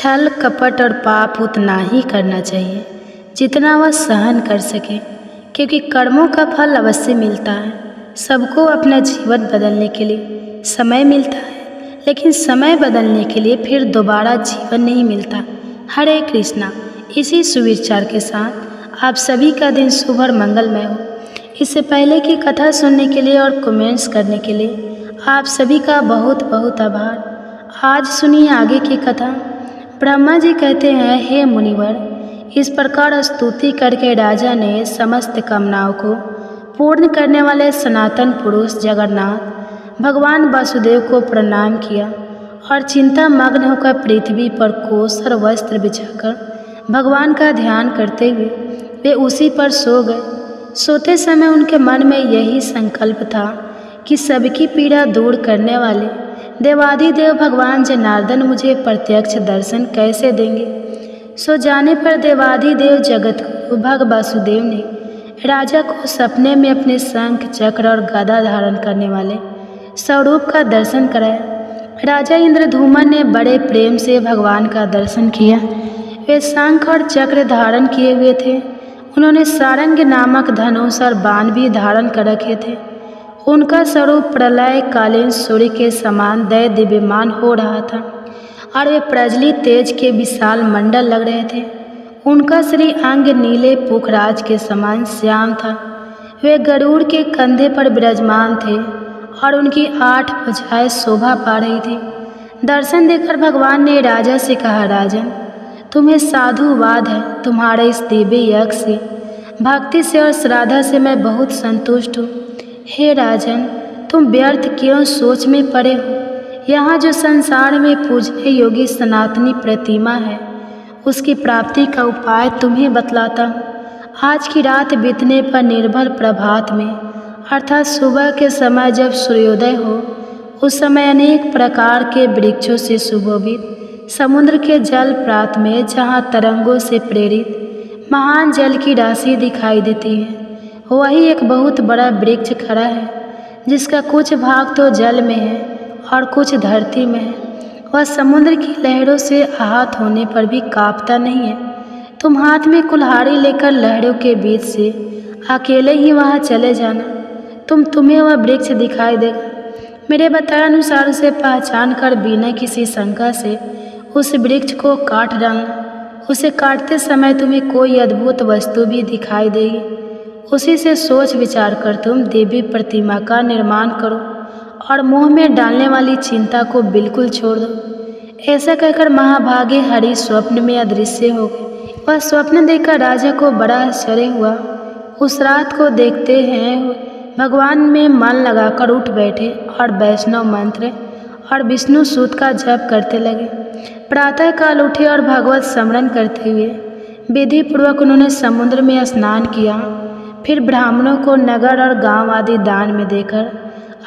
छल कपट और पाप उतना ही करना चाहिए जितना वह सहन कर सके, क्योंकि कर्मों का फल अवश्य मिलता है। सबको अपना जीवन बदलने के लिए समय मिलता है, लेकिन समय बदलने के लिए फिर दोबारा जीवन नहीं मिलता। हरे कृष्णा। इसी सुविचार के साथ आप सभी का दिन शुभ और मंगलमय हो। इससे पहले की कथा सुनने के लिए और कमेंट्स करने के लिए आप सभी का बहुत बहुत आभार। आज सुनिए आगे की कथा। ब्रह्मा जी कहते हैं, हे मुनिवर, इस प्रकार स्तुति करके राजा ने समस्त कामनाओं को पूर्ण करने वाले सनातन पुरुष जगन्नाथ भगवान वासुदेव को प्रणाम किया और चिंता मग्न होकर पृथ्वी पर कोष और वस्त्र बिछाकर भगवान का ध्यान करते हुए वे उसी पर सो गए। सोते समय उनके मन में यही संकल्प था कि सबकी पीड़ा दूर करने वाले देवाधिदेव भगवान जनार्दन मुझे प्रत्यक्ष दर्शन कैसे देंगे। सो जाने पर देवाधिदेव जगत गुरु भग वासुदेव ने राजा को सपने में अपने शंख चक्र और गदा धारण करने वाले स्वरूप का दर्शन कराया। राजा इंद्रधूमन ने बड़े प्रेम से भगवान का दर्शन किया। वे शंख और चक्र धारण किए हुए थे। उन्होंने सारंग नामक धनुष और बाण भी धारण कर रखे थे। उनका स्वरूप प्रलय कालीन सूर्य के समान दय दिव्यमान हो रहा था और वे प्रज्वलित तेज के विशाल मंडल लग रहे थे। उनका श्री अंग नीले पुखराज के समान श्याम था। वे गरुड़ के कंधे पर विराजमान थे और उनकी 8 भुजाएं शोभा पा रही थी। दर्शन देकर भगवान ने राजा से कहा, राजन, तुम्हें साधुवाद है। तुम्हारे इस दिव्य यज्ञ से, भक्ति से और श्राद्ध से मैं बहुत संतुष्ट हूँ। हे राजन, तुम व्यर्थ क्यों सोच में पड़े हो। यहाँ जो संसार में पूजने योगी सनातनी प्रतिमा है, उसकी प्राप्ति का उपाय तुम्हें बतलाता हूँ। आज की रात बीतने पर निर्भर प्रभात में, अर्थात सुबह के समय जब सूर्योदय हो, उस समय अनेक प्रकार के वृक्षों से सुशोभित समुद्र के जल प्रात में, जहाँ तरंगों से प्रेरित महान जल की राशि दिखाई देती है, वही एक बहुत बड़ा वृक्ष खड़ा है, जिसका कुछ भाग तो जल में है और कुछ धरती में है। वह समुद्र की लहरों से आहत होने पर भी कांपता नहीं है। तुम हाथ में कुल्हाड़ी लेकर लहरों के बीच से अकेले ही वहाँ चले जाना। तुम्हें वह वृक्ष दिखाई देगा। मेरे बताए अनुसार उसे पहचान कर बिना किसी शंका से उस वृक्ष को काट डालना। उसे काटते समय तुम्हें कोई अद्भुत वस्तु भी दिखाई देगी। उसी से सोच विचार कर तुम देवी प्रतिमा का निर्माण करो और मुंह में डालने वाली चिंता को बिल्कुल छोड़ दो। ऐसा कहकर महाभागे हरि स्वप्न में अदृश्य हो गए। वह स्वप्न देखकर राजा को बड़ा आश्चर्य हुआ। उस रात को देखते हैं भगवान में मन लगाकर उठ बैठे और वैष्णव मंत्र और विष्णु सूत का जप करते लगे। प्रातः काल उठे और भगवत स्मरण करते हुए विधि पूर्वक उन्होंने समुद्र में स्नान किया। फिर ब्राह्मणों को नगर और गांव आदि दान में देकर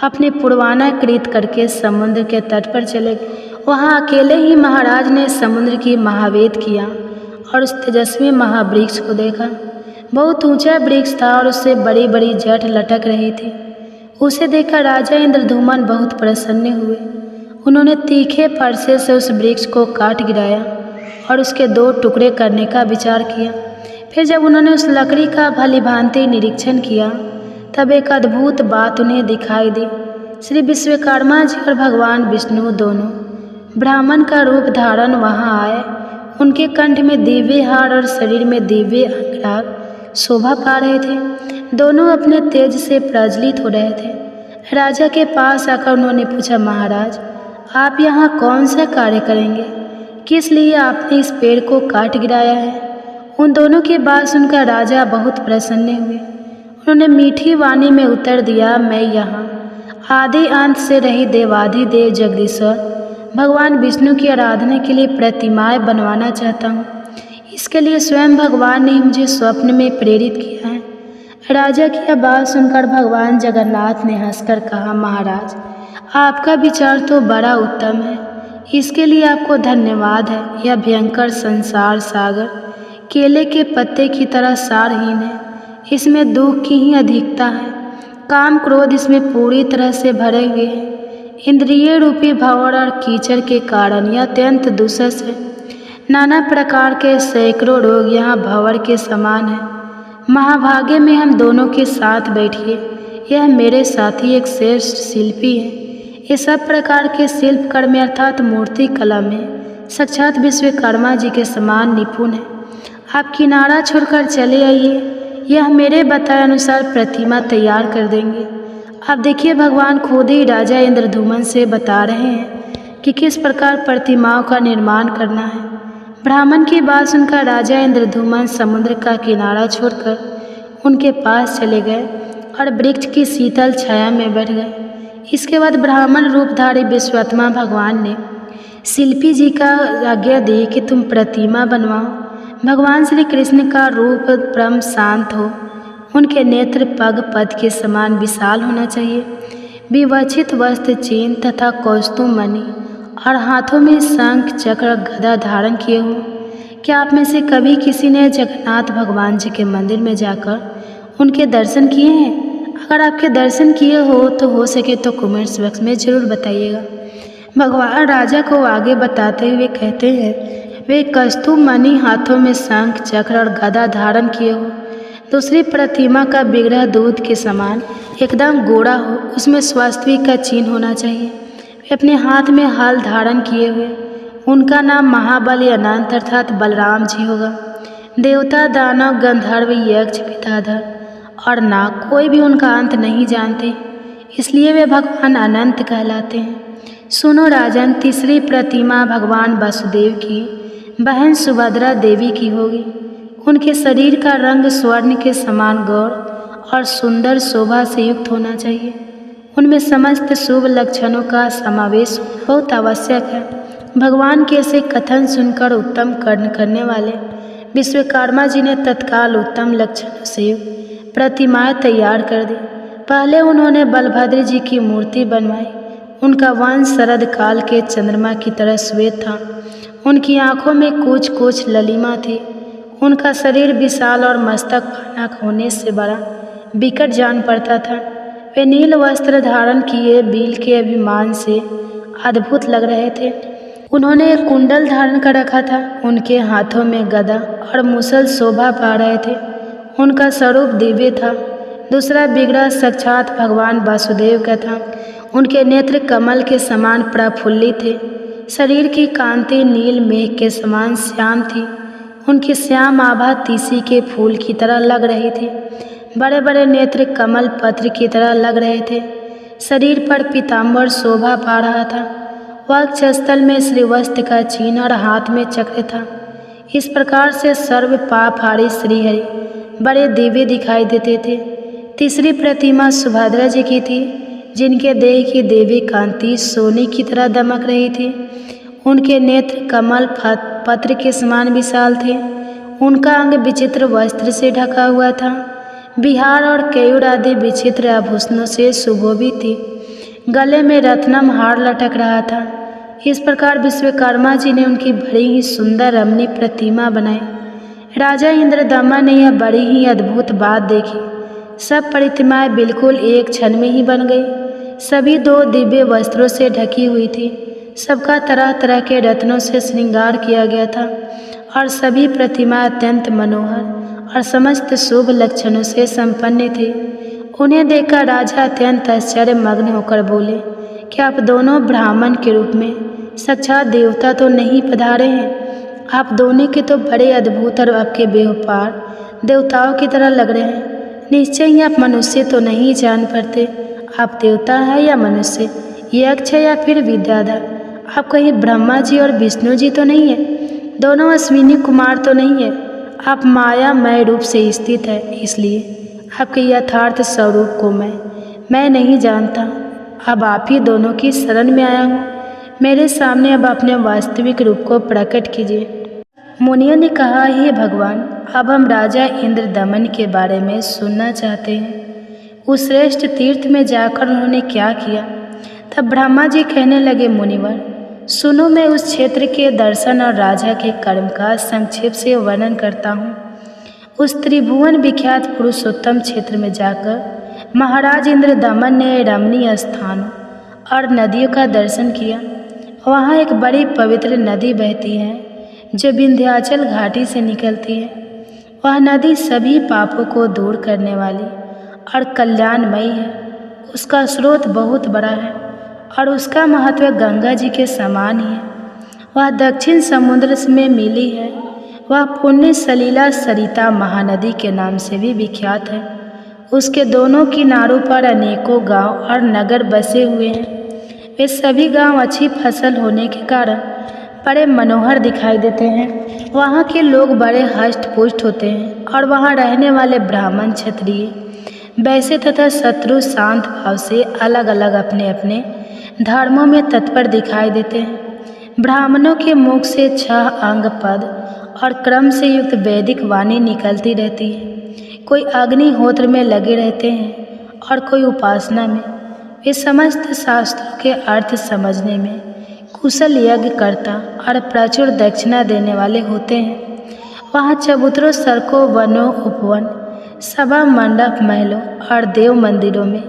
अपने पुरवाना कृत करके समुद्र के तट पर चले गए। वहाँ अकेले ही महाराज ने समुद्र की महावेद किया और उस तेजस्वी महावृक्ष को देखा। बहुत ऊंचा वृक्ष था और उससे बड़ी बड़ी जट लटक रही थी। उसे देखकर राजा इंद्रधूमन बहुत प्रसन्न हुए। उन्होंने तीखे फरसे से उस वृक्ष को काट गिराया और उसके 2 टुकड़े करने का विचार किया। फिर जब उन्होंने उस लकड़ी का भलीभांति निरीक्षण किया, तब एक अद्भुत बात उन्हें दिखाई दी। श्री विश्वकर्मा जी और भगवान विष्णु दोनों ब्राह्मण का रूप धारण वहाँ आए। उनके कंठ में दिव्य हार और शरीर में दिव्य अंगराग शोभा पा रहे थे। दोनों अपने तेज से प्रज्वलित हो रहे थे। राजा के पास आकर उन्होंने पूछा, महाराज, आप यहाँ कौन सा कार्य करेंगे? किस लिए आपने इस पेड़ को काट गिराया है? उन दोनों की बात सुनकर राजा बहुत प्रसन्न हुए। उन्होंने मीठी वाणी में उत्तर दिया, मैं यहाँ आदि अंत से रही देवाधिदेव जगदीश्वर भगवान विष्णु की आराधना के लिए प्रतिमाएं बनवाना चाहता हूँ। इसके लिए स्वयं भगवान ने मुझे स्वप्न में प्रेरित किया है। राजा की यह बात सुनकर भगवान जगन्नाथ ने हंसकर कहा, महाराज, आपका विचार तो बड़ा उत्तम है। इसके लिए आपको धन्यवाद है। यह भयंकर संसार सागर केले के पत्ते की तरह सारहीन है। इसमें दुख की ही अधिकता है। काम क्रोध इसमें पूरी तरह से भरे हुए हैं। इंद्रिय रूपी भंवर और कीचड़ के कारण यह अत्यंत दुस्सह है। नाना प्रकार के सैकड़ों रोग यहाँ भंवर के समान हैं। महाभाग्य में हम दोनों के साथ बैठिए। यह मेरे साथी एक श्रेष्ठ शिल्पी है। ये सब प्रकार के शिल्प कर्म अर्थात मूर्ति कला में साक्षात विश्वकर्मा जी के समान निपुण है। आप किनारा छोड़कर चले आइए, यह मेरे बताए अनुसार प्रतिमा तैयार कर देंगे। आप देखिए, भगवान खुद ही राजा इंद्रधुमन से बता रहे हैं कि किस प्रकार प्रतिमाओं का निर्माण करना है। ब्राह्मण की बात सुनकर राजा इंद्रधुमन समुद्र का किनारा छोड़कर उनके पास चले गए और वृक्ष की शीतल छाया में बैठ गए। इसके बाद ब्राह्मण रूपधारी विश्वात्मा भगवान ने शिल्पी जी का आज्ञा दी कि तुम प्रतिमा बनवाओ। भगवान श्री कृष्ण का रूप परम शांत हो, उनके नेत्र पग पद के समान विशाल होना चाहिए। विवक्षित वस्त्र चिन्ह तथा कौस्तुभ मणि और हाथों में शंख चक्र गदा धारण किए हो। क्या आप में से कभी किसी ने जगन्नाथ भगवान जी के मंदिर में जाकर उनके दर्शन किए हैं? अगर आपके दर्शन किए हो सके तो कमेंट्स बॉक्स में ज़रूर बताइएगा। भगवान राजा को आगे बताते हुए कहते हैं, वे कौस्तुभ मणि हाथों में शंख चक्र और गदा धारण किए हो। दूसरी प्रतिमा का विग्रह दूध के समान एकदम गोरा हो, उसमें स्वास्तिक का चिन्ह होना चाहिए। वे अपने हाथ में हल धारण किए हुए, उनका नाम महाबली अनंत अर्थात बलराम जी होगा। देवता दानव गंधर्व यक्ष विद्याधर और नाग कोई भी उनका अंत नहीं जानते, इसलिए वे भगवान अनंत कहलाते हैं। सुनो राजन, तीसरी प्रतिमा भगवान वासुदेव की बहन सुभद्रा देवी की होगी। उनके शरीर का रंग स्वर्ण के समान गौर और सुंदर शोभा से युक्त होना चाहिए। उनमें समस्त शुभ लक्षणों का समावेश बहुत आवश्यक है। भगवान के ऐसे कथन सुनकर उत्तम कर्म करने वाले विश्वकर्मा जी ने तत्काल उत्तम लक्षणों से युक्त प्रतिमाएं तैयार कर दी। पहले उन्होंने बलभद्र जी की मूर्ति बनवाई। उनका वंश शरद काल के चंद्रमा की तरह श्वेत था। उनकी आंखों में कुछ कुछ ललिमा थी। उनका शरीर विशाल और मस्तक फानक होने से बड़ा विकट जान पड़ता था। वे नील वस्त्र धारण किए बिल के अभिमान से अद्भुत लग रहे थे। उन्होंने एक कुंडल धारण कर रखा था। उनके हाथों में गदा और मुसल शोभा पा रहे थे। उनका स्वरूप दिव्य था। दूसरा विग्रह साक्षात भगवान वासुदेव का था। उनके नेत्र कमल के समान प्रफुल्लित थे। शरीर की कांति नील मेघ के समान श्याम थी। उनकी श्याम आभा तीसी के फूल की तरह लग रही थी। बड़े बड़े नेत्र कमल पत्र की तरह लग रहे थे। शरीर पर पीताम्बर शोभा पा रहा था। वक्षस्थल में श्रीवस्त्र का चिन्ह और हाथ में चक्र था। इस प्रकार से सर्व पापहारी श्रीहरि बड़े दिव्य दिखाई देते थे। तीसरी प्रतिमा सुभद्रा जी की थी, जिनके देह की देवी कांति सोने की तरह दमक रही थी। उनके नेत्र कमल पत्र के समान विशाल थे। उनका अंग विचित्र वस्त्र से ढका हुआ था। बिहार और केयूर आदि विचित्र आभूषणों से सुशोभित थी। गले में रत्नम हार लटक रहा था। इस प्रकार विश्वकर्मा जी ने उनकी बड़ी ही सुंदर रमणीय प्रतिमा बनाई। राजा इंद्रदमन ने यह बड़ी ही अद्भुत बात देखी। सब प्रतिमाएं बिल्कुल एक क्षण में ही बन गई। सभी दो दिव्य वस्त्रों से ढकी हुई थी। सबका तरह तरह के रत्नों से श्रृंगार किया गया था और सभी प्रतिमाएं अत्यंत मनोहर और समस्त शुभ लक्षणों से संपन्न थी। उन्हें देखकर राजा अत्यंत आश्चर्यमग्न होकर बोले, क्या आप दोनों ब्राह्मण के रूप में साक्षात देवता तो नहीं पधारे हैं? आप दोनों के तो बड़े अद्भुत और आपके व्यवहार देवताओं की तरह लग रहे हैं। निश्चय ही आप मनुष्य तो नहीं जान पड़ते, आप देवता हैं या मनुष्य, यक्ष है या फिर विद्याधर। आप कहीं ब्रह्मा जी और विष्णु जी तो नहीं है? दोनों अश्विनी कुमार तो नहीं है? आप मायामय रूप से स्थित है, इसलिए आपके यथार्थ स्वरूप को मैं नहीं जानता। अब आप ही दोनों की शरण में आया हूँ। मेरे सामने अब अपने वास्तविक रूप को प्रकट कीजिए। मुनियों ने कहा, हे भगवान, अब हम राजा इंद्रदमन के बारे में सुनना चाहते हैं। उस श्रेष्ठ तीर्थ में जाकर उन्होंने क्या किया? तब ब्रह्मा जी कहने लगे, मुनिवर सुनो, मैं उस क्षेत्र के दर्शन और राजा के कर्म का संक्षेप से वर्णन करता हूँ। उस त्रिभुवन विख्यात पुरुषोत्तम क्षेत्र में जाकर महाराज इंद्रदमन ने रमणीय स्थानों और नदियों का दर्शन किया। वहाँ एक बड़ी पवित्र नदी बहती है जो विंध्याचल घाटी से निकलती है। वह नदी सभी पापों को दूर करने वाली और कल्याणमयी है। उसका स्रोत बहुत बड़ा है और उसका महत्व गंगा जी के समान ही है। वह दक्षिण समुद्र में मिली है। वह पुण्य सलीला सरिता महानदी के नाम से भी विख्यात है। उसके दोनों किनारों पर अनेकों गांव और नगर बसे हुए हैं। वे सभी गांव अच्छी फसल होने के कारण बड़े मनोहर दिखाई देते हैं। वहाँ के लोग बड़े हष्ट पुष्ट होते हैं और वहाँ रहने वाले ब्राह्मण, क्षत्रिय, वैश्य तथा शत्रु शांत भाव से अलग अलग अपने अपने धर्मों में तत्पर दिखाई देते हैं। ब्राह्मणों के मुख से 6 अंग पद और क्रम से युक्त वैदिक वाणी निकलती रहती है। कोई अग्निहोत्र में लगे रहते हैं और कोई उपासना में। वे समस्त शास्त्रों के अर्थ समझने में कुशल यज्ञ करता और प्रचुर दक्षिणा देने वाले होते हैं। वहाँ चबूतरों, सड़कों, वनों, उपवन, सभा मंडप, महलों और देव मंदिरों में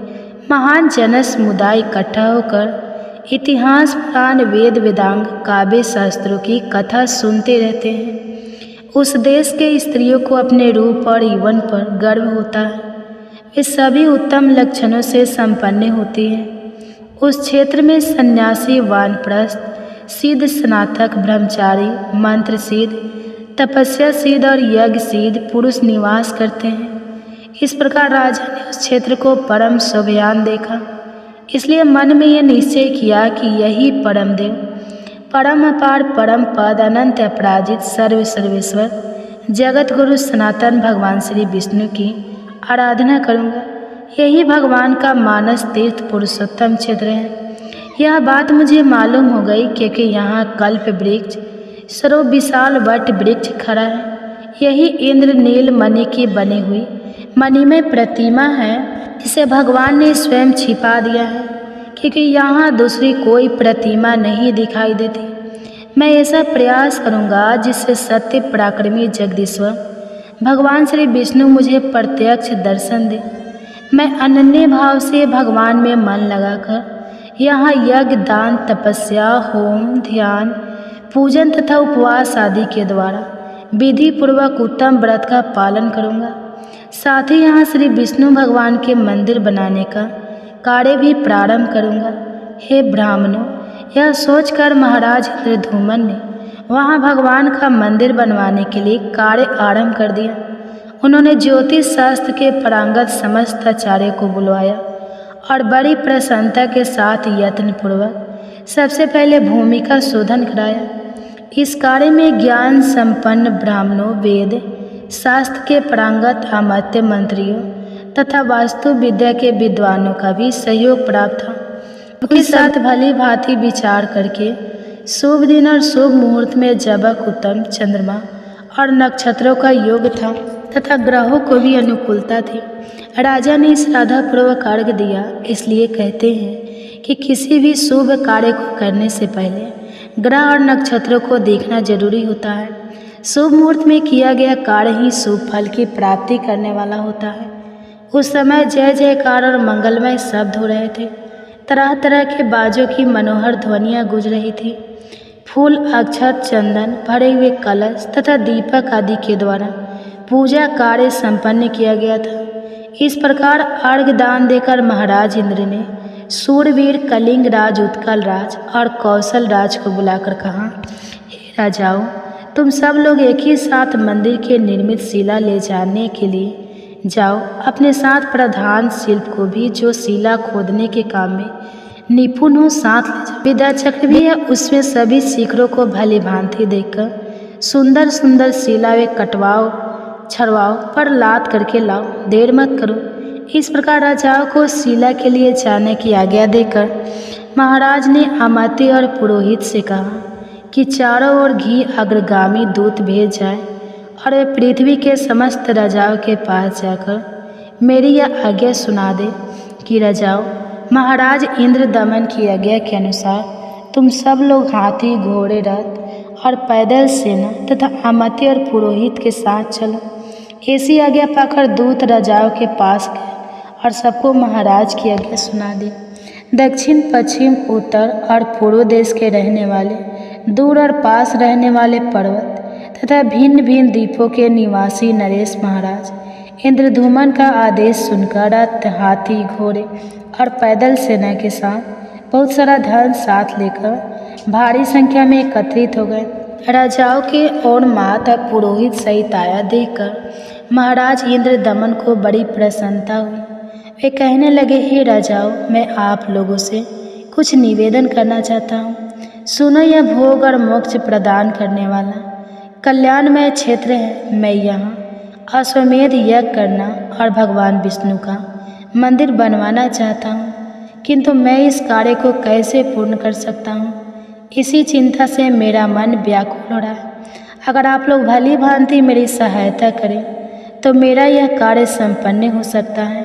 महान जन समुदाय इकट्ठा होकर इतिहास, पुराण, वेद, वेदांग, काव्य शास्त्रों की कथा सुनते रहते हैं। उस देश के स्त्रियों को अपने रूप और यौवन पर गर्व होता है। वे सभी उत्तम लक्षणों से संपन्न होती हैं। उस क्षेत्र में सन्यासी, वानप्रस्थ, सिद्ध, स्नातक, ब्रह्मचारी, मंत्र सिद्ध, तपस्या सिद्ध और यज्ञ सिद्ध पुरुष निवास करते हैं। इस प्रकार राजा ने उस क्षेत्र को परम शोभयान देखा। इसलिए मन में यह निश्चय किया कि यही परम देव, परम अपार, परम पद, अनंत अपराजित, सर्व सर्वेश्वर, जगत गुरु सनातन भगवान श्री विष्णु की आराधना करूँगा। यही भगवान का मानस तीर्थ पुरुषोत्तम क्षेत्र है। यह बात मुझे मालूम हो गई क्योंकि यहाँ कल्प वृक्ष, सर्व विशाल वट वृक्ष खड़ा है। यही इंद्र नील मणि की बनी हुई मणिमय प्रतिमा है। इसे भगवान ने स्वयं छिपा दिया है क्योंकि यहाँ दूसरी कोई प्रतिमा नहीं दिखाई देती। मैं ऐसा प्रयास करूँगा जिससे सत्य पराक्रमी जगदीश्वर भगवान श्री विष्णु मुझे प्रत्यक्ष दर्शन दे। मैं अनन्य भाव से भगवान में मन लगाकर यहाँ यज्ञ, दान, तपस्या, होम, ध्यान, पूजन तथा उपवास आदि के द्वारा विधि पूर्वक उत्तम व्रत का पालन करूँगा। साथ ही यहाँ श्री विष्णु भगवान के मंदिर बनाने का कार्य भी प्रारंभ करूँगा। हे ब्राह्मणों, यह सोचकर महाराज इंद्रधूमन ने वहाँ भगवान का मंदिर बनवाने के लिए कार्य आरंभ कर दिया। उन्होंने ज्योतिष शास्त्र के पारंगत समस्त आचार्य को बुलवाया और बड़ी प्रसन्नता के साथ यत्नपूर्वक सबसे पहले भूमि का शोधन कराया। इस कार्य में ज्ञान संपन्न ब्राह्मणों, वेद शास्त्र के पारंगत अमात्य मंत्रियों तथा वास्तु विद्या के विद्वानों का भी सहयोग प्राप्त था। उनके साथ भली भांति विचार करके शुभ दिन और शुभ मुहूर्त में जबक, उत्तम चंद्रमा और नक्षत्रों का योग था तथा ग्रहों को भी अनुकूलता थी। राजा ने श्रद्धापूर्वक अर्घ्य दिया। इसलिए कहते हैं कि किसी भी शुभ कार्य को करने से पहले ग्रह और नक्षत्रों को देखना जरूरी होता है। शुभ मुहूर्त में किया गया कार्य ही शुभ फल की प्राप्ति करने वाला होता है। उस समय जय जयकार और मंगलमय शब्द हो रहे थे। तरह तरह के बाजों की मनोहर ध्वनियाँ गूंज रही थी। फूल, अक्षत, चंदन, भरे हुए कलश तथा दीपक आदि के द्वारा पूजा कार्य संपन्न किया गया था। इस प्रकार अर्घ्य दान देकर महाराज इंद्र ने सूरवीर कलिंग राज, उत्कल राज और कौशल राज को बुलाकर कहा, हे राजाओं, तुम सब लोग एक ही साथ मंदिर के निर्मित शिला ले जाने के लिए जाओ। अपने साथ प्रधान शिल्प को भी, जो शिला खोदने के काम में निपुण हो, साथ ले जाओ। विद्या चक्र भी है, उसमें सभी शिखरों को भली भांति देखकर सुंदर सुंदर शिला वे कटवाओ, छरवाओ पर लाद करके लाओ, देर मत करो। इस प्रकार राजाओं को शिला के लिए जाने की आज्ञा देकर महाराज ने अमात्य और पुरोहित से कहा कि चारों ओर घी अग्रगामी दूत भेज जाए और वे पृथ्वी के समस्त राजाओं के पास जाकर मेरी यह आज्ञा सुना दे कि राजाओं, महाराज इंद्र दमन की आज्ञा के अनुसार तुम सब लोग हाथी, घोड़े, रथ और पैदल सेना तथा अमात्य और पुरोहित के साथ चलो। ऐसी आज्ञा पाकर दूत राजाओं के पास गए और सबको महाराज की आज्ञा सुना दी। दक्षिण, पश्चिम, उत्तर और पूर्व देश के रहने वाले, दूर और पास रहने वाले पर्वत, तथा भिन्न भिन्न द्वीपों के निवासी नरेश महाराज इंद्रधूमन का आदेश सुनकर हाथी, घोड़े और पैदल सेना के साथ बहुत सारा धन साथ लेकर भारी संख्या में एकत्रित हो गए। राजाओं के और माता पुरोहित सहित आया देखकर महाराज इंद्रदमन को बड़ी प्रसन्नता हुई। वे कहने लगे, हे राजाओं, मैं आप लोगों से कुछ निवेदन करना चाहता हूँ। सुनो, यह भोग और मोक्ष प्रदान करने वाला कल्याणमय क्षेत्र है। मैं यहाँ अश्वमेध यज्ञ करना और भगवान विष्णु का मंदिर बनवाना चाहता हूँ, किंतु मैं इस कार्य को कैसे पूर्ण कर सकता हूँ, इसी चिंता से मेरा मन व्याकुल हो रहा है। अगर आप लोग भली भांति मेरी सहायता करें तो मेरा यह कार्य संपन्न हो सकता है।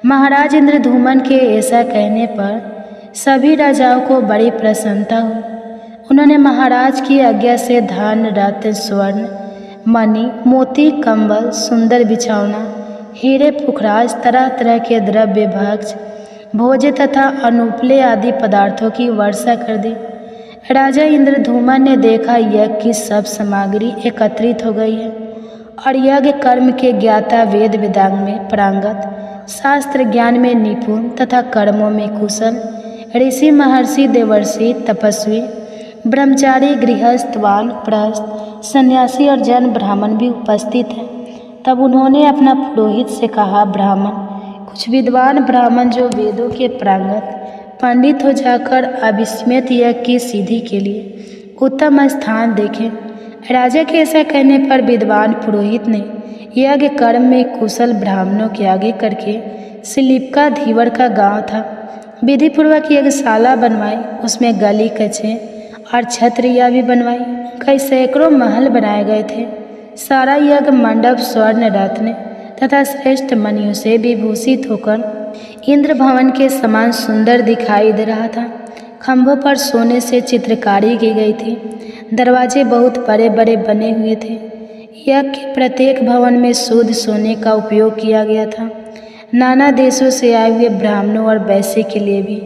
महाराज इंद्रधूमन के ऐसा कहने पर सभी राजाओं को बड़ी प्रसन्नता हुई। उन्होंने महाराज की आज्ञा से धन, रत्न, स्वर्ण, मणि, मोती, कंबल, सुंदर बिछौना, हीरे, पुखराज, तरह तरह के द्रव्य, भक्ष, भोज्य तथा अनुपले आदि पदार्थों की वर्षा कर दी। राजा इंद्रधूमन ने देखा यज्ञ की सब सामग्री एकत्रित हो गई है और यज्ञ कर्म के ज्ञाता, वेद वेदांग में पारंगत, शास्त्र ज्ञान में निपुण तथा कर्मों में कुशल ऋषि, महर्षि, देवर्षि, तपस्वी, ब्रह्मचारी, गृहस्थ, वानप्रस्थ, सन्यासी और जन ब्राह्मण भी उपस्थित हैं। तब उन्होंने अपना पुरोहित से कहा, ब्राह्मण, कुछ विद्वान ब्राह्मण जो वेदों के पारंगत पंडित हो जाकर अविस्मृत यज्ञ की सिद्धि के लिए उत्तम स्थान देखें। राजा के ऐसा कहने पर विद्वान पुरोहित ने यज्ञ कर्म में कुशल ब्राह्मणों के आगे करके सिलिपका धीवर का गांव था विधिपूर्वक यज्ञशाला बनवाई। उसमें गली कचे और छत्रियाँ भी बनवाई। कई सैकड़ों महल बनाए गए थे। सारा यज्ञ मंडप स्वर्ण, रत्न तथा श्रेष्ठ मणियों से विभूषित होकर इंद्र भवन के समान सुंदर दिखाई दे रहा था। खंभों पर सोने से चित्रकारी की गई थी। दरवाजे बहुत बड़े बड़े बने हुए थे। यज्ञ के प्रत्येक भवन में शुद्ध सोने का उपयोग किया गया था। नाना देशों से आए हुए ब्राह्मणों और वैश्य के लिए भी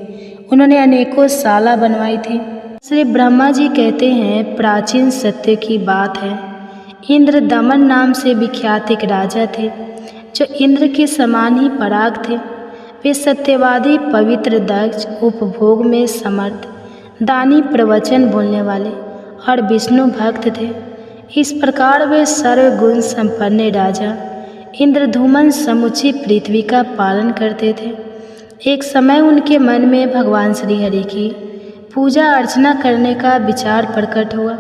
उन्होंने अनेकों शाला बनवाई थी। श्री ब्रह्मा जी कहते हैं, प्राचीन सत्य की बात है, इंद्रदमन नाम से विख्यात एक राजा थे जो इंद्र के समान ही पराग थे। वे सत्यवादी, पवित्र, दक्ष, उपभोग में समर्थ, दानी, प्रवचन बोलने वाले और विष्णु भक्त थे। इस प्रकार वे सर्वगुण संपन्न राजा इंद्रधूमन समुची पृथ्वी का पालन करते थे। एक समय उनके मन में भगवान श्री हरि की पूजा अर्चना करने का विचार प्रकट हुआ।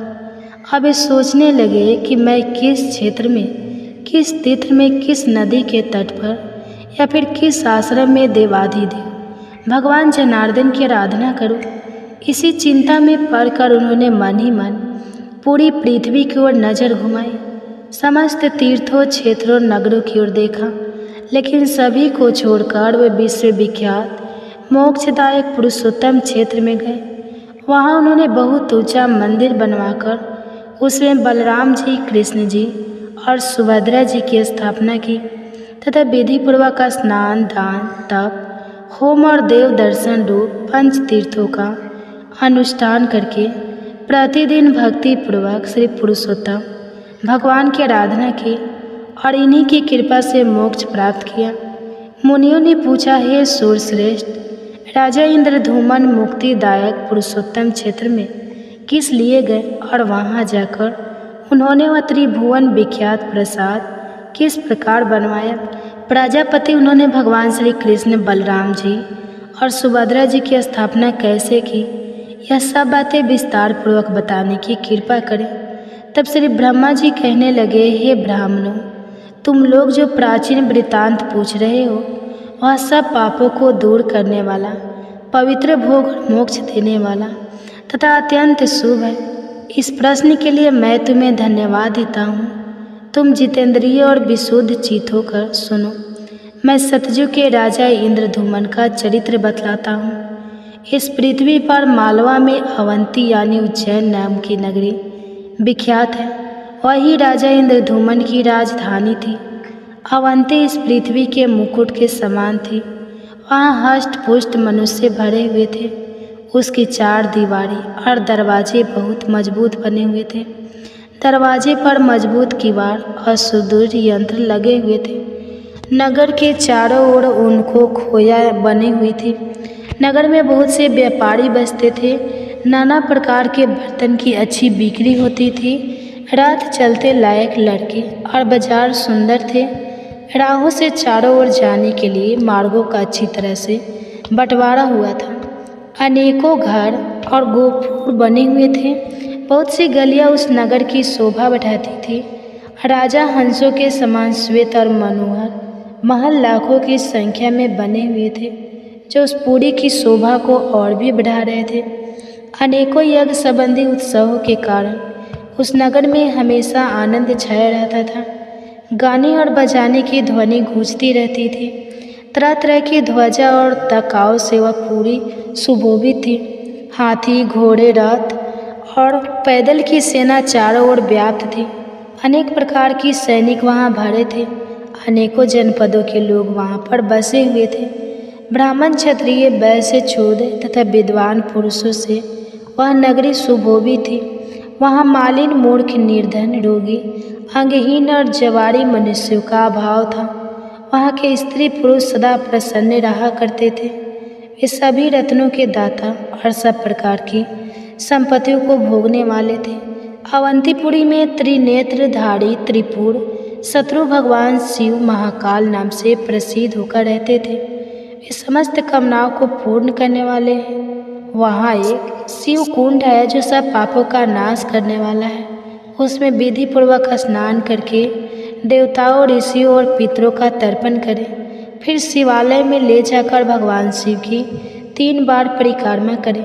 अब वे सोचने लगे कि मैं किस क्षेत्र में, किस तीर्थ में, किस नदी के तट पर या फिर किस आश्रम में देवाधिदेव भगवान जनार्दन की आराधना करूं। इसी चिंता में पड़कर उन्होंने मन ही मन पूरी पृथ्वी की ओर नजर घुमाई। समस्त तीर्थों, क्षेत्रों, नगरों की ओर देखा, लेकिन सभी को छोड़कर वे विश्वविख्यात मोक्षदायक पुरुषोत्तम क्षेत्र में गए। वहाँ उन्होंने बहुत ऊंचा मंदिर बनवाकर उसमें बलराम जी, कृष्ण जी और सुभद्रा जी की स्थापना की तथा विधिपूर्वक स्नान, दान, तप, होम और देव दर्शन रूप पंच तीर्थों का अनुष्ठान करके प्रतिदिन भक्ति पूर्वक श्री पुरुषोत्तम भगवान की आराधना की और इन्हीं की कृपा से मोक्ष प्राप्त किया। मुनियों ने पूछा, हे सूरश्रेष्ठ, राजा इंद्रधूमन मुक्तिदायक पुरुषोत्तम क्षेत्र में किस लिए गए और वहाँ जाकर उन्होंने वह त्रिभुवन विख्यात प्रसाद किस प्रकार बनवाया? प्रजापति उन्होंने भगवान श्री कृष्ण, बलराम जी और सुभद्रा जी की स्थापना कैसे की? यह सब बातें विस्तार पूर्वक बताने की कृपा करें। तब श्री ब्रह्मा जी कहने लगे, हे ब्राह्मणों, तुम लोग जो प्राचीन वृत्तांत पूछ रहे हो वह सब पापों को दूर करने वाला, पवित्र भोग और मोक्ष देने वाला तथा अत्यंत शुभ है। इस प्रश्न के लिए मैं तुम्हें धन्यवाद देता हूँ। तुम जितेंद्रिय और विशुद्ध चित्त होकर सुनो। मैं सतयुग के राजा इंद्रधूमन का चरित्र बतलाता हूँ। इस पृथ्वी पर मालवा में अवंती यानी उज्जैन नाम की नगरी विख्यात है। वही राजा इंद्रधूमन की राजधानी थी। अवंती इस पृथ्वी के मुकुट के समान थी। वहाँ हष्ट पुष्ट मनुष्य भरे हुए थे। उसकी चार दीवारें और दरवाजे बहुत मजबूत बने हुए थे। दरवाजे पर मजबूत किवाड़ और सुदृढ़ यंत्र लगे हुए थे। नगर के चारों ओर उनको खोया बनी हुई थी। नगर में बहुत से व्यापारी बसते थे। नाना प्रकार के बर्तन की अच्छी बिक्री होती थी। रात चलते लायक लड़के और बाजार सुंदर थे। राहों से चारों ओर जाने के लिए मार्गों का अच्छी तरह से बंटवारा हुआ था। अनेकों घर और गोपुर बने हुए थे। बहुत सी गलियां उस नगर की शोभा बढ़ाती थी। राजा हंसों के समान श्वेत और मनोहर महल लाखों की संख्या में बने हुए थे, जो उस पुरी की शोभा को और भी बढ़ा रहे थे। अनेकों यज्ञ संबंधी उत्सवों के कारण उस नगर में हमेशा आनंद छाया रहता था। गाने और बजाने की ध्वनि गूंजती रहती थी। तरह तरह की ध्वजा और तकाव से वह पूरी सुशोभित थी। हाथी, घोड़े, रथ और पैदल की सेना चारों ओर व्याप्त थी। अनेक प्रकार की सैनिक वहाँ भरे थे। अनेकों जनपदों के लोग वहाँ पर बसे हुए थे। ब्राह्मण, क्षत्रिय, वैश्य, शूद्र तथा विद्वान पुरुषों से वह नगरी सुशोभित थी। वहाँ मालिन, मूर्ख, निर्धन, रोगी, अंगहीन और जवारी मनुष्यों का अभाव था। वहाँ के स्त्री पुरुष सदा प्रसन्न रहा करते थे। वे सभी रत्नों के दाता और सब प्रकार की संपत्तियों को भोगने वाले थे। अवंतीपुरी में त्रिनेत्रधारी त्रिपुर शत्रु भगवान शिव महाकाल नाम से प्रसिद्ध होकर रहते थे। वे समस्त कामनाओं को पूर्ण करने वाले हैं। वहाँ एक शिव कुंड है जो सब पापों का नाश करने वाला है। उसमें विधि पूर्वक स्नान करके देवताओं, ऋषियों और पितरों का तर्पण करें। फिर शिवालय में ले जाकर भगवान शिव की 3 बार परिक्रमा करें।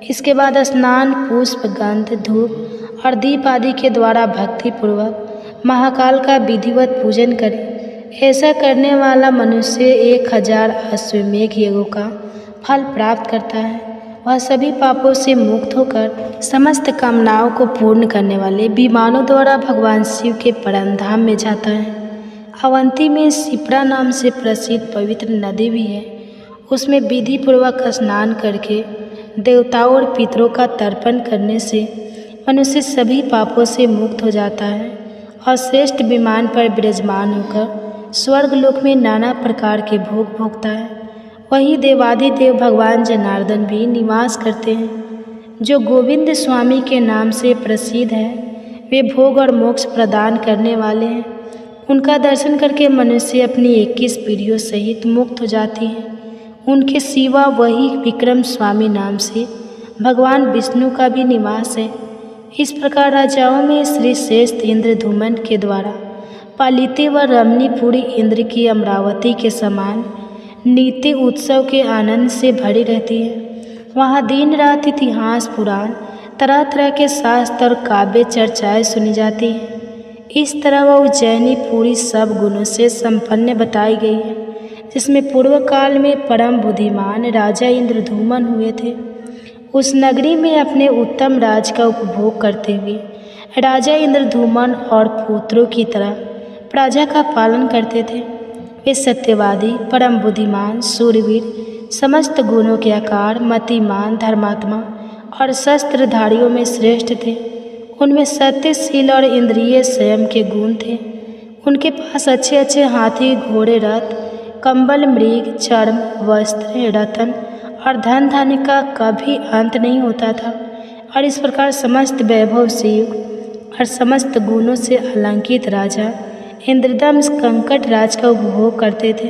इसके बाद स्नान, पुष्प, गंध, धूप और दीप आदि के द्वारा भक्ति पूर्वक महाकाल का विधिवत पूजन करें। ऐसा करने वाला मनुष्य 1000 अश्वमेघ यज्ञों का फल प्राप्त करता है। वह सभी पापों से मुक्त होकर समस्त कामनाओं को पूर्ण करने वाले विमानों द्वारा भगवान शिव के परम धाम में जाता है। अवंती में शिप्रा नाम से प्रसिद्ध पवित्र नदी भी है। उसमें विधि पूर्वक स्नान करके देवताओं और पितरों का तर्पण करने से मनुष्य सभी पापों से मुक्त हो जाता है और श्रेष्ठ विमान पर विराजमान होकर स्वर्गलोक में नाना प्रकार के भोग भोगता है। वहीं देवादिदेव भगवान जनार्दन भी निवास करते हैं, जो गोविंद स्वामी के नाम से प्रसिद्ध हैं। वे भोग और मोक्ष प्रदान करने वाले हैं। उनका दर्शन करके मनुष्य अपनी 21 पीढ़ियों सहित मुक्त हो जाती है। उनके सिवा वही विक्रम स्वामी नाम से भगवान विष्णु का भी निवास है। इस प्रकार राजाओं में श्री श्रेष्ठ इंद्रधूमन के द्वारा पालित व रमणीपुरी इंद्र की अमरावती के समान नित्य उत्सव के आनंद से भरी रहती है। वहाँ दिन रात इतिहास, पुराण, तरह तरह के शास्त्र और काव्य चर्चाएँ सुनी जाती हैं। इस तरह वह उज्जैनी पूरी सब गुणों से संपन्न बताई गई है, जिसमें पूर्व काल में परम बुद्धिमान राजा इंद्रधूमन हुए थे। उस नगरी में अपने उत्तम राज का उपभोग करते हुए राजा इंद्रधूमन और पुत्रों की तरह प्रजा का पालन करते थे। वे सत्यवादी, परम बुद्धिमान, शूरवीर, समस्त गुणों के आकार, मतिमान, धर्मात्मा और शस्त्रधारियों में श्रेष्ठ थे। उनमें सत्यशील और इंद्रिय संयम के गुण थे। उनके पास अच्छे अच्छे हाथी, घोड़े, रथ, कंबल, मृग, चर्म, वस्त्र, रत्न और धन धान्य का कभी अंत नहीं होता था। और इस प्रकार समस्त वैभव से युक्त और समस्त गुणों से अलंकृत राजा इंद्रदम्स कंकट राज का उपभोग करते थे।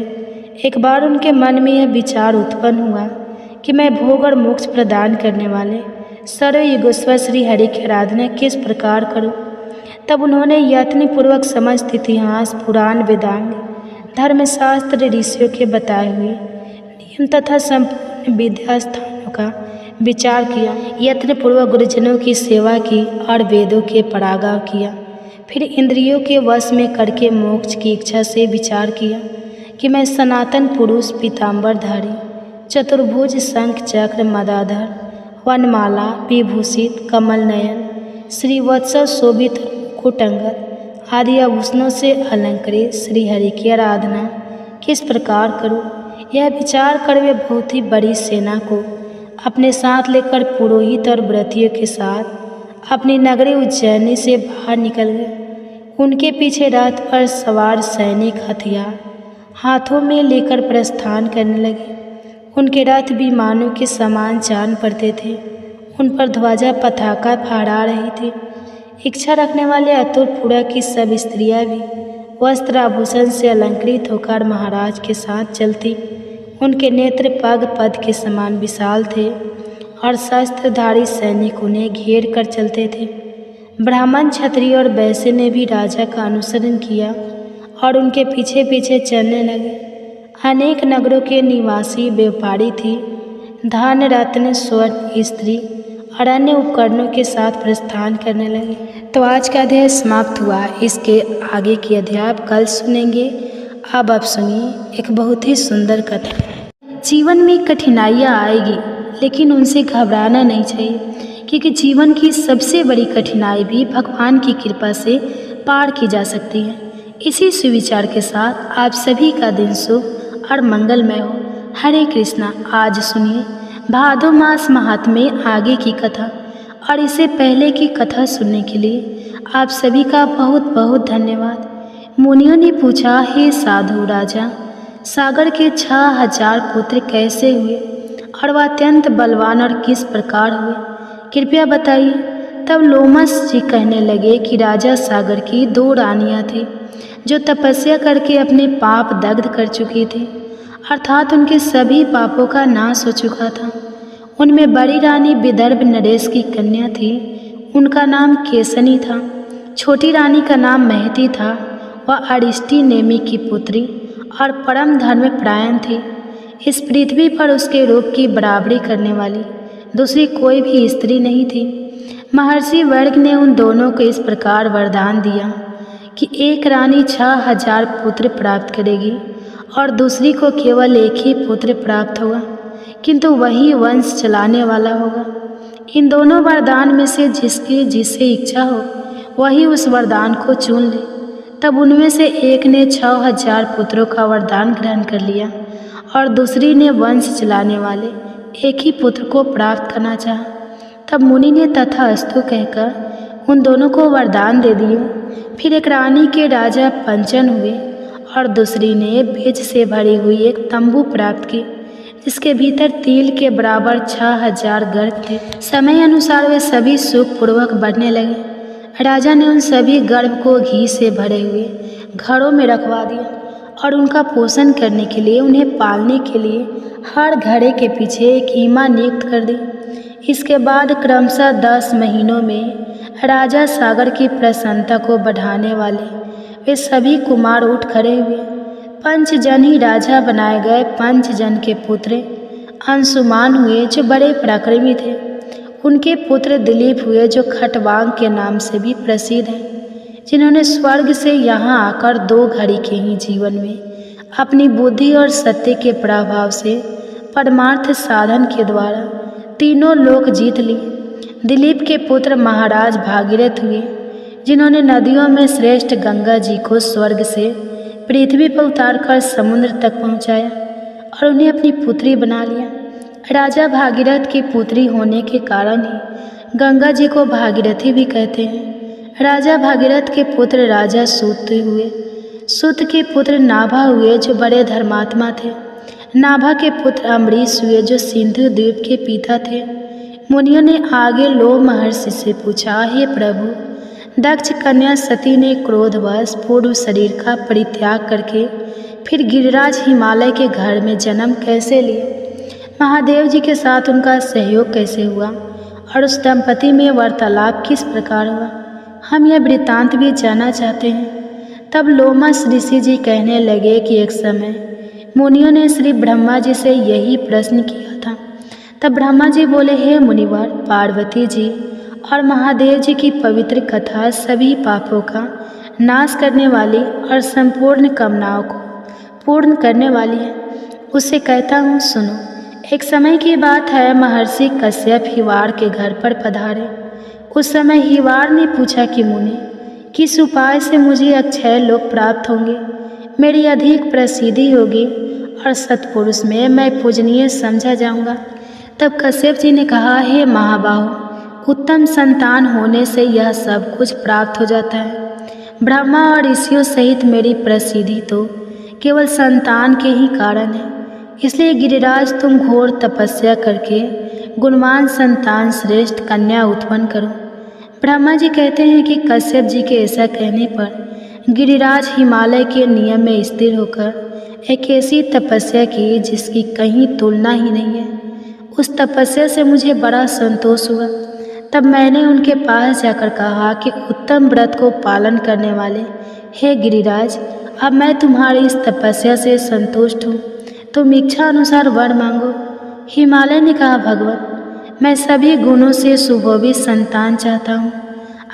एक बार उनके मन में यह विचार उत्पन्न हुआ कि मैं भोग और मोक्ष प्रदान करने वाले सर्वयुगेश्वर श्री हरि की आराधना किस प्रकार करूं। तब उन्होंने यत्नपूर्वक समस्त इतिहास, पुराण, वेदांग, धर्मशास्त्र, ऋषियों के बताए हुए नियम तथा संपूर्ण विद्या स्थानों का विचार किया। यत्नपूर्वक गुरुजनों की सेवा की और वेदों के परागाव किया। फिर इंद्रियों के वश में करके मोक्ष की इच्छा से विचार किया कि मैं सनातन पुरुष, पीताम्बरधारी, चतुर्भुज, शंख चक्र, मदाधर, वनमाला, विभूषित, कमल नयन, श्रीवत्स शोभित, कुटंगत आदि आभूषणों से अलंकृत श्रीहरि की आराधना किस प्रकार करूं। यह विचार कर वे बहुत ही बड़ी सेना को अपने साथ लेकर पुरोहित और व्रतियों के साथ अपनी नगरी उज्जैनी से बाहर निकल गए। उनके पीछे रथ पर सवार सैनिक हथियार हाथों में लेकर प्रस्थान करने लगे। उनके रथ विमानों के समान जान पड़ते थे। उन पर ध्वजा पताका फहरा रही थी। इच्छा रखने वाले अतुलपुरा की सब स्त्रियां भी वस्त्र आभूषण से अलंकृत होकर महाराज के साथ चलती। उनके नेत्र पग पद के समान विशाल थे और शस्त्रधारी सैनिक उन्हें घेर कर चलते थे। ब्राह्मण, क्षत्रिय और वैश्य ने भी राजा का अनुसरण किया और उनके पीछे पीछे चलने लगे। अनेक नगरों के निवासी व्यापारी थी, धन, रत्न, स्वर्ण, स्त्री और अन्य उपकरणों के साथ प्रस्थान करने लगे। तो आज का अध्याय समाप्त हुआ। इसके आगे के अध्याय आप कल सुनेंगे। अब आप सुनिए एक बहुत ही सुंदर कथा। जीवन में कठिनाइयाँ आएगी, लेकिन उनसे घबराना नहीं चाहिए, क्योंकि जीवन की सबसे बड़ी कठिनाई भी भगवान की कृपा से पार की जा सकती है। इसी सुविचार के साथ आप सभी का दिन शुभ और मंगलमय हो। हरे कृष्णा। आज सुनिए भादो मास महात्म्य आगे की कथा। और इससे पहले की कथा सुनने के लिए आप सभी का बहुत बहुत धन्यवाद। मुनियों ने पूछा, हे साधु राजा, सागर के 6000 पुत्र कैसे हुए और वह अत्यंत बलवान और किस प्रकार हुए, कृपया बताइए। तब लोमस जी कहने लगे कि राजा सागर की 2 रानियां थीं जो तपस्या करके अपने पाप दग्ध कर चुकी थी, अर्थात उनके सभी पापों का नाश हो चुका था। उनमें बड़ी रानी विदर्भ नरेश की कन्या थी, उनका नाम केसनी था। छोटी रानी का नाम महती था, वह अरिष्टि नेमी की पुत्री और परम धर्मपरायण थी। इस पृथ्वी पर उसके रूप की बराबरी करने वाली दूसरी कोई भी स्त्री नहीं थी। महर्षि वर्ग ने उन दोनों को इस प्रकार वरदान दिया कि एक रानी 6000 पुत्र प्राप्त करेगी और दूसरी को केवल एक ही पुत्र प्राप्त होगा, किंतु वही वंश चलाने वाला होगा। इन दोनों वरदान में से जिसे इच्छा हो वही उस वरदान को चुन ले। तब उनमें से एक ने 6000 पुत्रों का वरदान ग्रहण कर लिया और दूसरी ने वंश चलाने वाले एक ही पुत्र को प्राप्त करना चाहा। तब मुनि ने तथास्तु कहकर उन दोनों को वरदान दे दिए। फिर एक रानी के राजा पंचन हुए और दूसरी ने बीज से भरी हुई एक तंबू प्राप्त की, जिसके भीतर तिल के बराबर 6000 गर्भ थे। समय अनुसार वे सभी सुखपूर्वक बढ़ने लगे। राजा ने उन सभी गर्भ को घी से भरे हुए घड़ों में रखवा दिया और उनका पोषण करने के लिए, उन्हें पालने के लिए हर घड़े के पीछे एक ईमा नियुक्त कर दी। इसके बाद क्रमशः 10 महीनों में राजा सागर की प्रसन्नता को बढ़ाने वाले वे सभी कुमार उठ खड़े हुए। 5 जन ही राजा बनाए गए। 5 जन के पुत्र अंशुमान हुए जो बड़े पराक्रमी थे। उनके पुत्र दिलीप हुए जो खटवांग के नाम से भी प्रसिद्ध हैं, जिन्होंने स्वर्ग से यहाँ आकर 2 घड़ी के ही जीवन में अपनी बुद्धि और सत्य के प्रभाव से परमार्थ साधन के द्वारा तीनों लोक जीत लिए। दिलीप के पुत्र महाराज भागीरथ हुए, जिन्होंने नदियों में श्रेष्ठ गंगा जी को स्वर्ग से पृथ्वी पर उतारकर समुद्र तक पहुँचाया और उन्हें अपनी पुत्री बना लिया। राजा भागीरथ की पुत्री होने के कारण ही गंगा जी को भागीरथी भी कहते हैं। राजा भागीरथ के पुत्र राजा सूत हुए। सूत के पुत्र नाभा हुए जो बड़े धर्मात्मा थे। नाभा के पुत्र अम्बरीश हुए जो सिंधु द्वीप के पिता थे। मुनियों ने आगे लोभ महर्षि से पूछा, हे प्रभु, दक्ष कन्या सती ने क्रोधवश पूर्व शरीर का परित्याग करके फिर गिरिराज हिमालय के घर में जन्म कैसे लिया? महादेव जी के साथ उनका सहयोग कैसे हुआ और उस दंपति में वार्तालाप किस प्रकार हुआ? हम यह वृत्तांत भी जानना चाहते हैं। तब लोमस ऋषि जी कहने लगे कि एक समय मुनियों ने श्री ब्रह्मा जी से यही प्रश्न किया था। तब ब्रह्मा जी बोले, हे मुनिवर, पार्वती जी और महादेव जी की पवित्र कथा सभी पापों का नाश करने वाली और संपूर्ण कामनाओं को पूर्ण करने वाली है। उससे कहता हूँ, सुनो। एक समय की बात है, महर्षि कश्यप हिवार के घर पर पधारे। उस समय हिवार ने पूछा कि मुनि, किस उपाय से मुझे अक्षय लोक प्राप्त होंगे, मेरी अधिक प्रसिद्धि होगी और सत्पुरुष में मैं पूजनीय समझा जाऊंगा। तब कश्यप जी ने कहा, हे महाबाहु, उत्तम संतान होने से यह सब कुछ प्राप्त हो जाता है। ब्रह्मा और ऋषियों सहित मेरी प्रसिद्धि तो केवल संतान के ही कारण है। इसलिए गिरिराज तुम घोर तपस्या करके गुणवान संतान श्रेष्ठ कन्या उत्पन्न करो। ब्रह्मा जी कहते हैं कि कश्यप जी के ऐसा कहने पर गिरिराज हिमालय के नियम में स्थिर होकर एक ऐसी तपस्या की जिसकी कहीं तुलना ही नहीं है। उस तपस्या से मुझे बड़ा संतोष हुआ। तब मैंने उनके पास जाकर कहा कि उत्तम व्रत को पालन करने वाले हे गिरिराज, अब मैं तुम्हारी इस तपस्या से संतुष्ट हूँ। तुम इच्छा अनुसार वर मांगो। हिमालय ने कहा, भगवान, मैं सभी गुणों से सुशोभित संतान चाहता हूँ।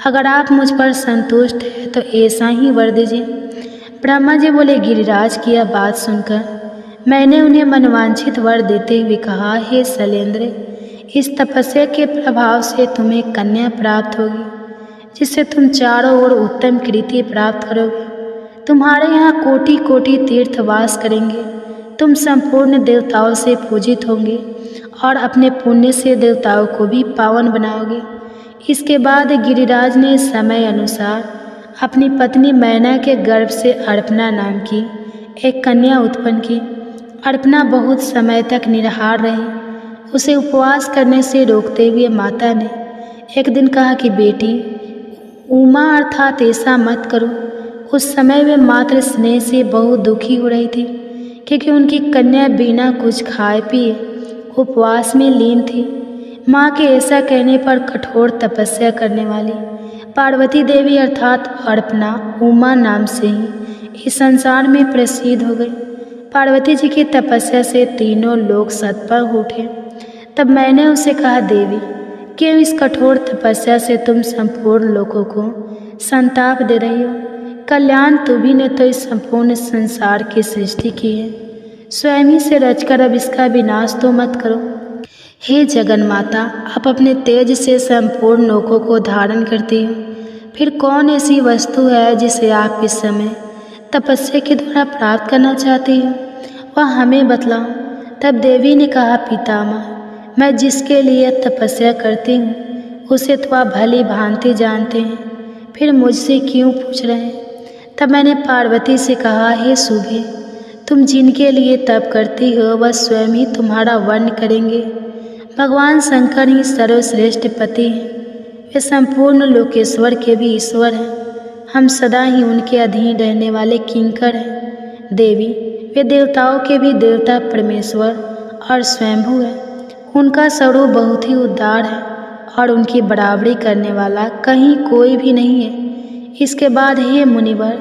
अगर आप मुझ पर संतुष्ट हैं तो ऐसा ही वर दीजिए। ब्रह्मा जी बोले, गिरिराज की यह बात सुनकर मैंने उन्हें मनवांछित वर देते हुए कहा, हे शैलेंद्र, इस तपस्या के प्रभाव से तुम्हें कन्या प्राप्त होगी, जिससे तुम चारों ओर उत्तम कृति प्राप्त करोगे। तुम्हारे यहाँ कोटि कोटि तीर्थ वास करेंगे। तुम संपूर्ण देवताओं से पूजित होंगे और अपने पुण्य से देवताओं को भी पावन बनाओगे। इसके बाद गिरिराज ने समय अनुसार अपनी पत्नी मैना के गर्भ से अर्पणा नाम की एक कन्या उत्पन्न की। अर्पणा बहुत समय तक निराहार रही। उसे उपवास करने से रोकते हुए माता ने एक दिन कहा कि बेटी, उमा अर्थात ऐसा मत करो। उस समय वे मात्र स्नेह से बहुत दुखी हो रही थी, क्योंकि उनकी कन्या बिना कुछ खाए पिए उपवास में लीन थी। माँ के ऐसा कहने पर कठोर तपस्या करने वाली पार्वती देवी अर्थात अर्पणा उमा नाम से ही इस संसार में प्रसिद्ध हो गई। पार्वती जी की तपस्या से तीनों लोग सतपथ उठे। तब मैंने उसे कहा, देवी, क्यों इस कठोर तपस्या से तुम संपूर्ण लोगों को संताप दे रही हो? कल्याण तुम्ही ने तो इस संपूर्ण संसार की सृष्टि की है। स्वयं ही से रचकर अब इसका विनाश तो मत करो। हे जगन माता, आप अपने तेज से संपूर्ण लोकों को धारण करती हो। फिर कौन ऐसी वस्तु है जिसे आप इस समय तपस्या के द्वारा प्राप्त करना चाहती हो? वह हमें बतलाओ। तब देवी ने कहा, पितामह, मैं जिसके लिए तपस्या करती हूँ उसे तो आप भली भांति जानते हैं, फिर मुझसे क्यों पूछ रहे हैं? तब मैंने पार्वती से कहा, हे शुभे, तुम जिनके लिए तप करती हो वह स्वयं ही तुम्हारा वर्ण करेंगे। भगवान शंकर ही सर्वश्रेष्ठ पति हैं। वे संपूर्ण लोकेश्वर के भी ईश्वर हैं। हम सदा ही उनके अधीन रहने वाले किंकर हैं। देवी, वे देवताओं के भी देवता परमेश्वर और स्वयंभू है। उनका स्वरूप बहुत ही उदार है और उनकी बराबरी करने वाला कहीं कोई भी नहीं है। इसके बाद हे मुनिवर,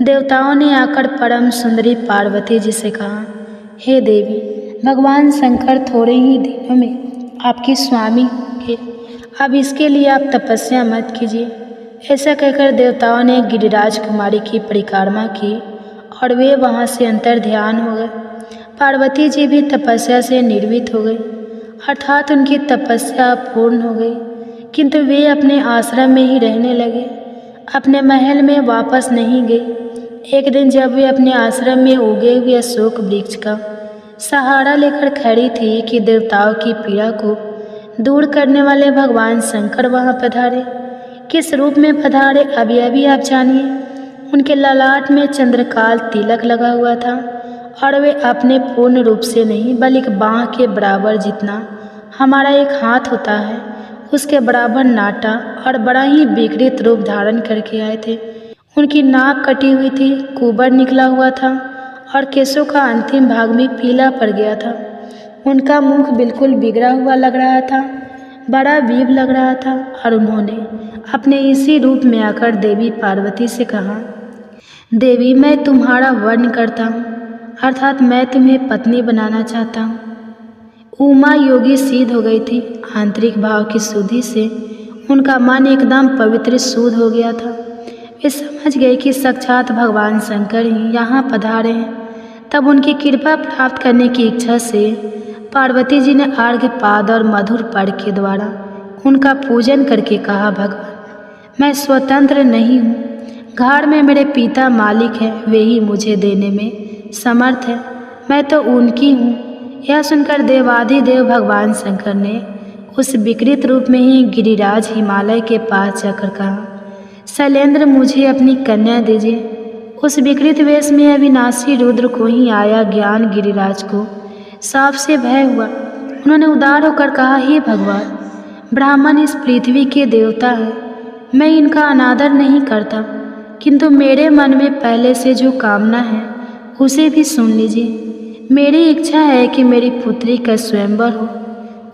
देवताओं ने आकर परम सुंदरी पार्वती जी से कहा, हे देवी, भगवान शंकर थोड़े ही दिनों में आपकी स्वामी होंगे। अब इसके लिए आप तपस्या मत कीजिए। ऐसा कहकर देवताओं ने गिरिराज कुमारी की परिक्रमा की और वे वहाँ से अंतर ध्यान हो गए। पार्वती जी भी तपस्या से निर्वित हो गई, अर्थात उनकी तपस्या पूर्ण हो गई, किंतु वे अपने आश्रम में ही रहने लगे, अपने महल में वापस नहीं गई। एक दिन जब वे अपने आश्रम में उगे हुए अशोक वृक्ष का सहारा लेकर खड़ी थी कि देवताओं की पीड़ा को दूर करने वाले भगवान शंकर वहाँ पधारे। किस रूप में पधारे अभी आप जानिए। उनके ललाट में चंद्रकाल तिलक लगा हुआ था और वे अपने पूर्ण रूप से नहीं बल्कि बाँह के बराबर जितना हमारा एक हाथ होता है उसके बराबर नाटा और बड़ा ही विकृत रूप धारण करके आए थे। उनकी नाक कटी हुई थी, कुबर निकला हुआ था और केशों का अंतिम भाग भी पीला पड़ गया था। उनका मुख बिल्कुल बिगड़ा हुआ लग रहा था, बड़ा अजीब लग रहा था और उन्होंने अपने इसी रूप में आकर देवी पार्वती से कहा, देवी, मैं तुम्हारा वर्ण करता हूँ, अर्थात मैं तुम्हें पत्नी बनाना चाहता हूँ। उमा योगी सिद्ध हो गई थी। आंतरिक भाव की शुद्धि से उनका मन एकदम पवित्र शुद्ध हो गया था। वे समझ गए कि साक्षात भगवान शंकर ही यहाँ पधारे हैं। तब उनकी कृपा प्राप्त करने की इच्छा से पार्वती जी ने अर्घ्य पाद और मधुर पढ़ के द्वारा उनका पूजन करके कहा, भगवान, मैं स्वतंत्र नहीं हूँ। घर में मेरे पिता मालिक हैं, वे ही मुझे देने में समर्थ हैं, मैं तो उनकी हूँ। यह सुनकर देवाधिदेव भगवान शंकर ने उस विकृत रूप में ही गिरिराज हिमालय के पास जाकर कहा, शैलेंद्र मुझे अपनी कन्या दीजिए। उस विकृत वेश में अविनाशी रुद्र को ही आया ज्ञान गिरिराज को साप से भय हुआ। उन्होंने उदार होकर कहा, हे भगवान, ब्राह्मण इस पृथ्वी के देवता हैं, मैं इनका अनादर नहीं करता, किंतु मेरे मन में पहले से जो कामना है उसे भी सुन लीजिए। मेरी इच्छा है कि मेरी पुत्री का स्वयंवर हो,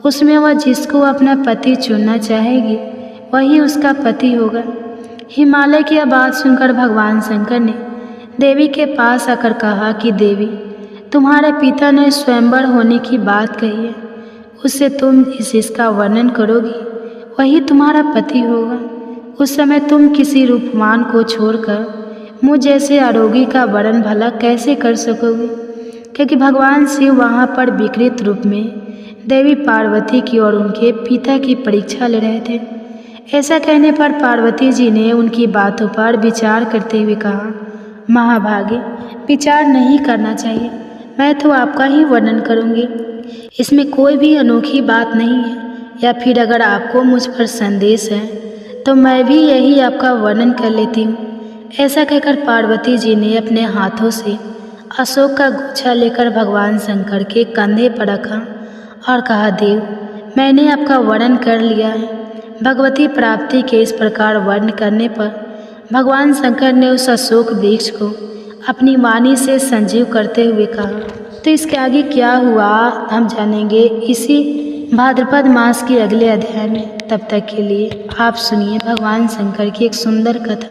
उसमें वह जिसको अपना पति चुनना चाहेगी वही उसका पति होगा। हिमालय की यह बात सुनकर भगवान शंकर ने देवी के पास आकर कहा कि देवी, तुम्हारे पिता ने स्वयंवर होने की बात कही है, उससे तुम जिसका वर्णन करोगी वही तुम्हारा पति होगा। उस समय तुम किसी रूपवान को छोड़कर मुझ जैसे आरोगी का वर्णन भला कैसे कर सकोगे, क्योंकि भगवान शिव वहाँ पर विकृत रूप में देवी पार्वती की और उनके पिता की परीक्षा ले रहे थे। ऐसा कहने पर पार्वती जी ने उनकी बातों पर विचार करते हुए कहा, महाभागे, विचार नहीं करना चाहिए, मैं तो आपका ही वर्णन करूँगी, इसमें कोई भी अनोखी बात नहीं है। या फिर अगर आपको मुझ पर संदेश है तो मैं भी यही आपका वर्णन कर लेती हूँ। ऐसा कहकर पार्वती जी ने अपने हाथों से अशोक का गुच्छा लेकर भगवान शंकर के कंधे पर रखा और कहा, देव, मैंने आपका वर्णन कर लिया है। भगवती प्राप्ति के इस प्रकार वर्णन करने पर भगवान शंकर ने उस अशोक वृक्ष को अपनी वाणी से संजीव करते हुए कहा। तो इसके आगे क्या हुआ हम जानेंगे इसी भाद्रपद मास के अगले अध्याय में। तब तक के लिए आप सुनिए भगवान शंकर की एक सुंदर कथा।